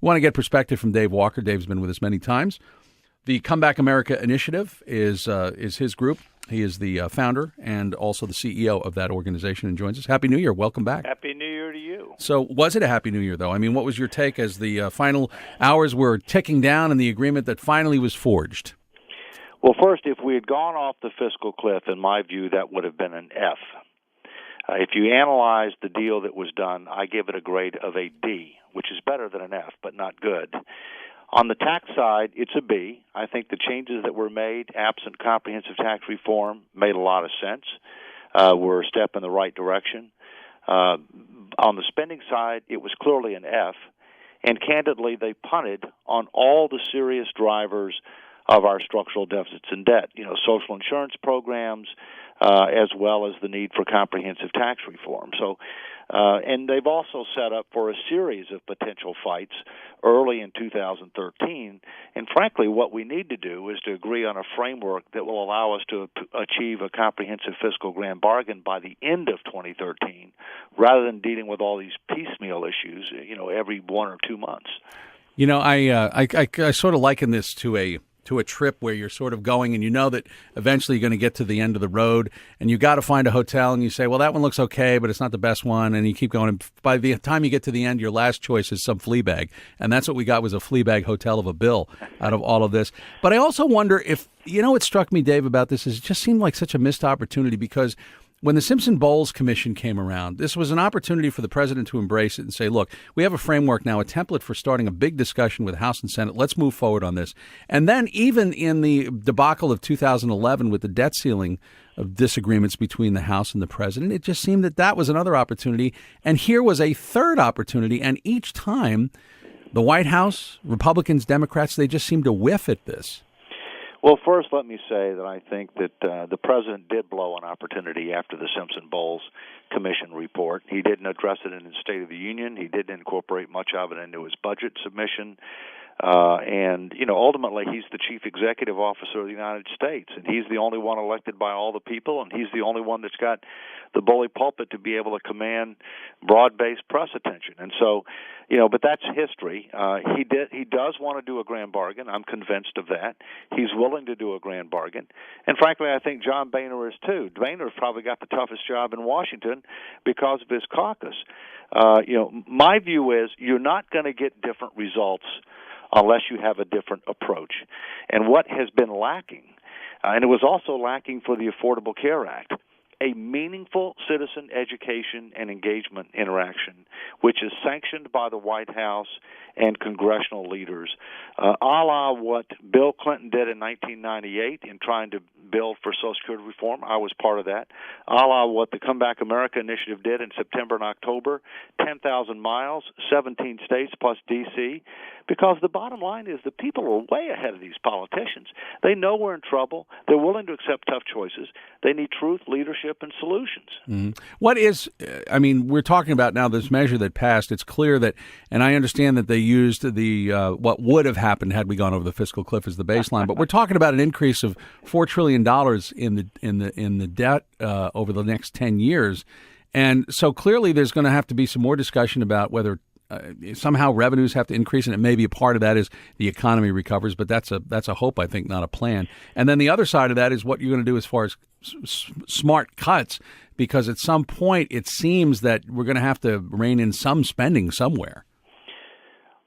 We want to get perspective from Dave Walker. Dave's been with us many times. The Comeback America Initiative is his group. He is the founder and also the CEO of that organization and joins us. Happy New Year. Welcome back. Happy New Year to you. So was it a Happy New Year, though? I mean, what was your take as the final hours were ticking down and the agreement that finally was forged? Well, first, if we had gone off the fiscal cliff, in my view, that would have been an F. If you analyze the deal that was done, I give it a grade of a D, which is better than an F, but not good. On the tax side, it's a B. I think the changes that were made, absent comprehensive tax reform, made a lot of sense. Were a step in the right direction. On the spending side, it was clearly an F. And candidly, they punted on all the serious drivers of our structural deficits and debt, social insurance programs, as well as the need for comprehensive tax reform. So, and they've also set up for a series of potential fights early in 2013. And frankly, what we need to do is to agree on a framework that will allow us to achieve a comprehensive fiscal grand bargain by the end of 2013, rather than dealing with all these piecemeal issues, every 1 or 2 months. I sort of liken this to a trip where you're sort of going and you know that eventually you're going to get to the end of the road and you got to find a hotel and you say, well, that one looks okay, but it's not the best one. And you keep going. And by the time you get to the end, your last choice is some flea bag. And that's what we got, was a flea bag hotel of a bill out of all of this. But I also wonder if, what struck me, Dave, about this is it just seemed like such a missed opportunity, because when the Simpson-Bowles Commission came around, this was an opportunity for the president to embrace it and say, look, we have a framework now, a template for starting a big discussion with House and Senate. Let's move forward on this. And then even in the debacle of 2011 with the debt ceiling of disagreements between the House and the president, it just seemed that was another opportunity. And here was a third opportunity. And each time the White House, Republicans, Democrats, they just seemed to whiff at this. Well, first, let me say that I think that the president did blow an opportunity after the Simpson-Bowles Commission report. He didn't address it in his State of the Union. He didn't incorporate much of it into his budget submission. And ultimately, he's the chief executive officer of the United States, and he's the only one elected by all the people, and he's the only one that's got the bully pulpit to be able to command broad-based press attention. And so, but that's history. He does want to do a grand bargain. I'm convinced of that. He's willing to do a grand bargain. And frankly, I think John Boehner is too. Boehner's probably got the toughest job in Washington because of his caucus. My view is you're not going to get different results unless you have a different approach. And what has been lacking, and it was also lacking for the Affordable Care Act, a meaningful citizen education and engagement interaction, which is sanctioned by the White House and congressional leaders, a la what Bill Clinton did in 1998 in trying to build for Social Security reform. I was part of that. A la what the Comeback America Initiative did in September and October, 10,000 miles, 17 states plus D.C., because the bottom line is the people are way ahead of these politicians. They know we're in trouble. They're willing to accept tough choices. They need truth, leadership, and solutions. Mm-hmm. What is, we're talking about now this measure that passed. It's clear that, and I understand that they used the what would have happened had we gone over the fiscal cliff as the baseline, but we're talking about an increase of $4 trillion in the debt over the next 10 years. And so clearly there's going to have to be some more discussion about whether somehow revenues have to increase, and it may be a part of that is the economy recovers, but that's a hope, I think, not a plan. And then the other side of that is what you're going to do as far as smart cuts, because at some point it seems that we're going to have to rein in some spending somewhere.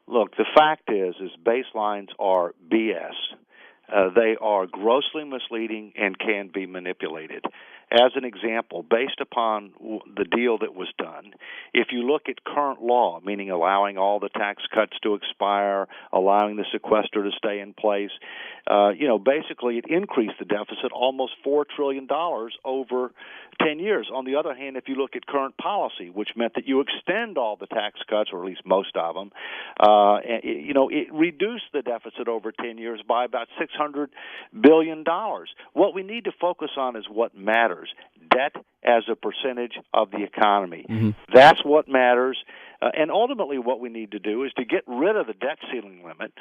Look, the fact is baselines are BS. They are grossly misleading and can be manipulated. As an example, based upon the deal that was done, if you look at current law, meaning allowing all the tax cuts to expire, allowing the sequester to stay in place, basically it increased the deficit almost $4 trillion over 10 years. On the other hand, if you look at current policy, which meant that you extend all the tax cuts, or at least most of them, it reduced the deficit over 10 years by about $600 billion. What we need to focus on is what matters. Debt as a percentage of the economy. Mm-hmm. That's what matters. And ultimately what we need to do is to get rid of the debt ceiling limit,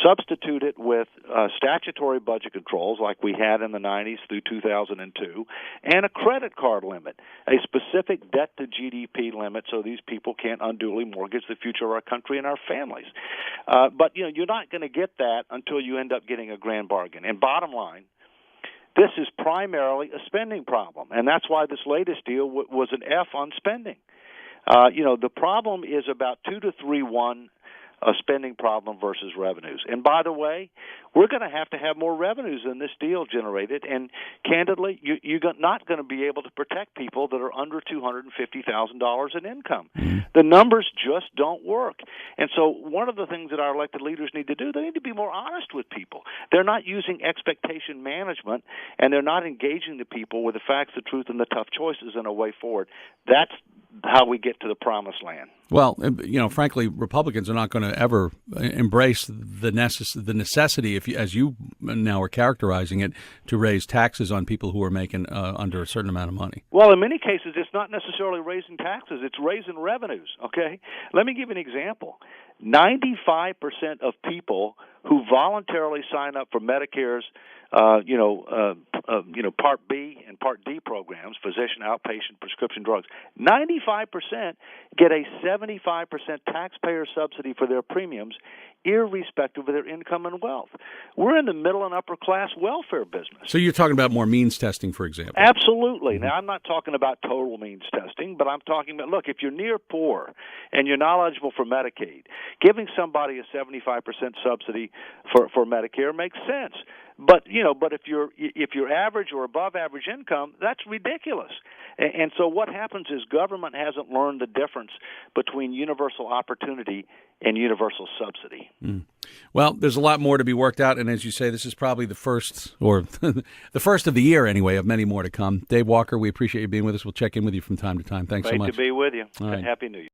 substitute it with statutory budget controls like we had in the 90s through 2002, and a credit card limit, a specific debt-to-GDP limit so these people can't unduly mortgage the future of our country and our families. But you're not going to get that until you end up getting a grand bargain. And bottom line, this is primarily a spending problem, and that's why this latest deal was an F on spending. The problem is about 2 to 3-1 a spending problem versus revenues. And by the way, we're going to have more revenues than this deal generated. And candidly, you're not going to be able to protect people that are under $250,000 in income. The numbers just don't work. And so one of the things that our elected leaders need to do, they need to be more honest with people. They're not using expectation management, and they're not engaging the people with the facts, the truth, and the tough choices in a way forward. That's how we get to the promised land. Well, frankly, Republicans are not going to ever embrace the necessity, as you now are characterizing it, to raise taxes on people who are making under a certain amount of money. Well, in many cases, it's not necessarily raising taxes. It's raising revenues, okay? Let me give you an example. 95% of people who voluntarily sign up for Medicare's Part B and Part D programs, physician, outpatient, prescription drugs, 95% get a 75% taxpayer subsidy for their premiums, irrespective of their income and wealth. We're in the middle and upper class welfare business. So you're talking about more means testing, for example? Absolutely. Now, I'm not talking about total means testing, but I'm talking about, look, if you're near poor and you're not eligible for Medicaid, giving somebody a 75% subsidy for Medicare makes sense. But if you're average or above average income, that's ridiculous. And so what happens is government hasn't learned the difference between universal opportunity and universal subsidy. Well, there's a lot more to be worked out, and as you say, this is probably the first, or the first of the year anyway, of many more to come. Dave Walker, we appreciate you being with us. We'll check in with you from time to time. Thanks so much. Great to be with you. All right. Happy New Year.